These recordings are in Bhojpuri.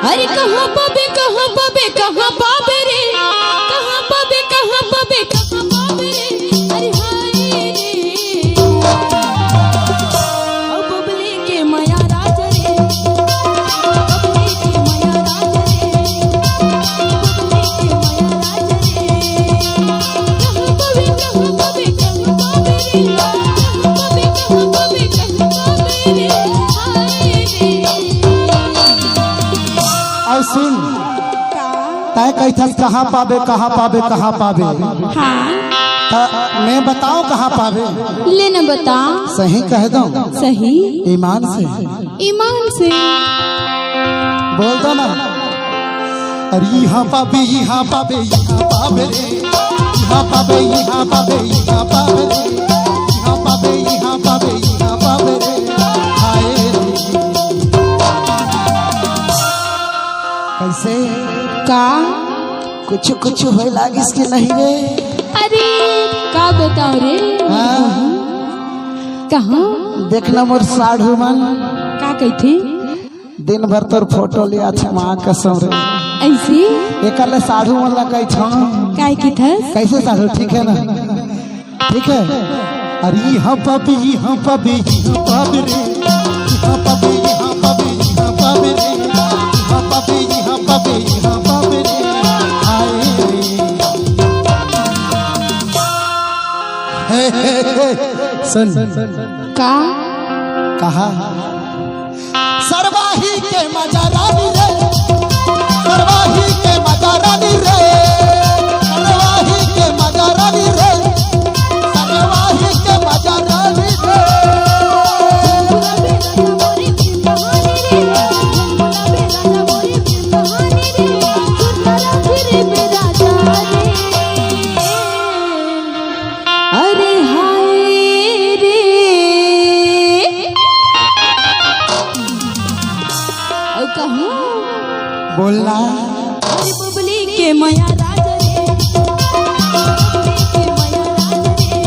अरे कहाँ पाबे कहाँ पाबे कहाँ पाबे रे, कहाँ पाबे कहाँ पाबे कहाँ पाबे रे, अरे हाय रे ओ बबली के माया राज रे, बबली के माया राज रे, बबली के माया राज रे, कहाँ पाबे कहाँ पाबे कहाँ पाबे रे, कहाँ पाबे कहाँ पाबे कहाँ पाबे रे, हाय रे। और सुन तय कहथस कहाँ पाबे कहाँ पाबे कहाँ पाबे। हाँ मैं बताऊं कहाँ पाबे। लेना बता। सही कह दो। सही ईमान से। ईमान से बोल दो ना। अरे यहाँ पाबे यहाँ पाबे यहाँ पाबे रे, यहाँ पाबे यहाँ पाबे यहाँ पाबे रे, यहाँ पाबे यहाँ पाबे यहाँ पाबे रे, हाय रे। कैसे का कुछ कुछ हो लागिस के नहीं रे। अरे का बताओ रे। हाँ कहाँ देखना मोर साढ़ू मन का कहथे दिन भर तोर फोटो लिया था माँ कसम रे। ऐसी एक साढ़ू मन ला कही छो काय की थस कैसे साढ़ू ठीक है ना। ठीक है। अरे यहाँ पाबे यहाँ पाबे यहाँ पाबे रे, यहाँ पाबे यहाँ पाबे यहाँ पाबे रे, यहाँ पाबे यहाँ पाबे यहाँ पाबे रे, हाय रे। सुन का कहा सरवाही के मजा रानी रे, सरवाही के मजा रानी रे, सरवाही के मजा रानी रे, सरवाही के मजा रानी रे। अरे हाय रे ओ कहाँ बोलना अरे बबली के माया राज रे, बबली के माया राज रे।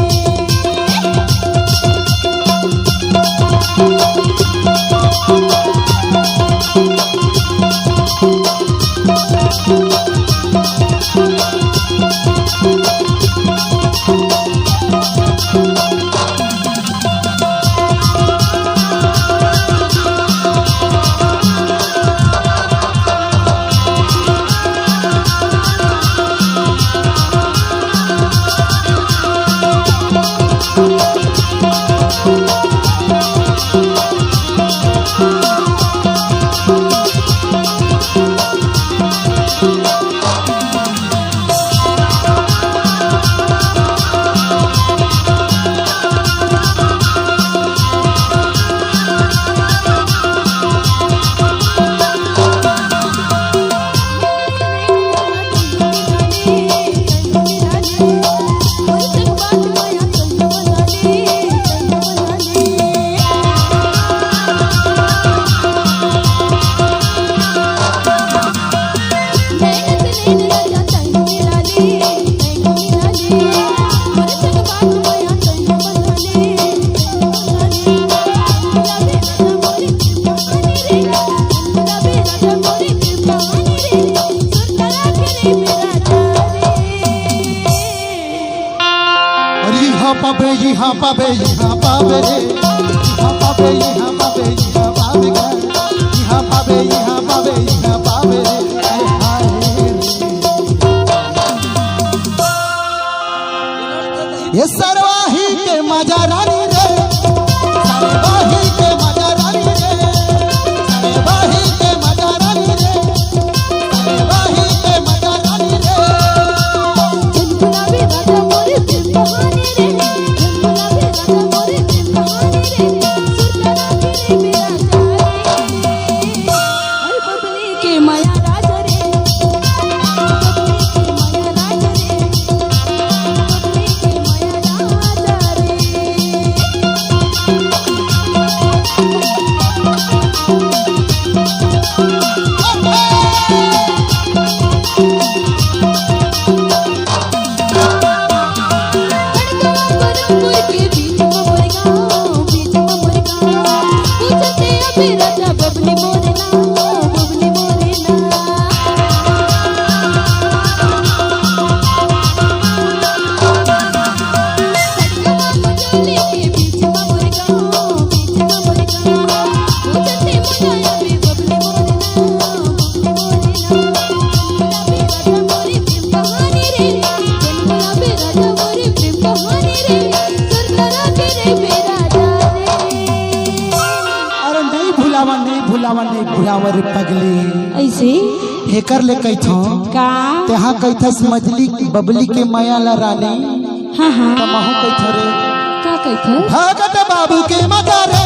यहाँ पाबे यहाँ पाबे यहाँ पाबे रे, यहाँ पाबे यहाँ पाबे यहाँ पाबे रे, यहाँ पाबे यहाँ पाबे यहाँ पाबे रे, हाय रे। ये सरवाही के मजा रानी रे, सरवाही के मजा रानी रे, सरवाही के मजा रानी रे, सरवाही के मजा रानी रे। गुलाबी राजा मोरे दिल बहाने रे, गुलाबी राजा मोरे दिल बहाने रे, सुरता राखी रे मेरा जाने। बुलावा नहीं बुलावा रे पगली ऐसे हेकर ले कैथो का तेहा कैथस मजली बबली के माया ला रानी हाँ हाँ तमहु कैथो रे का कहत भगत बाबू के मजा रे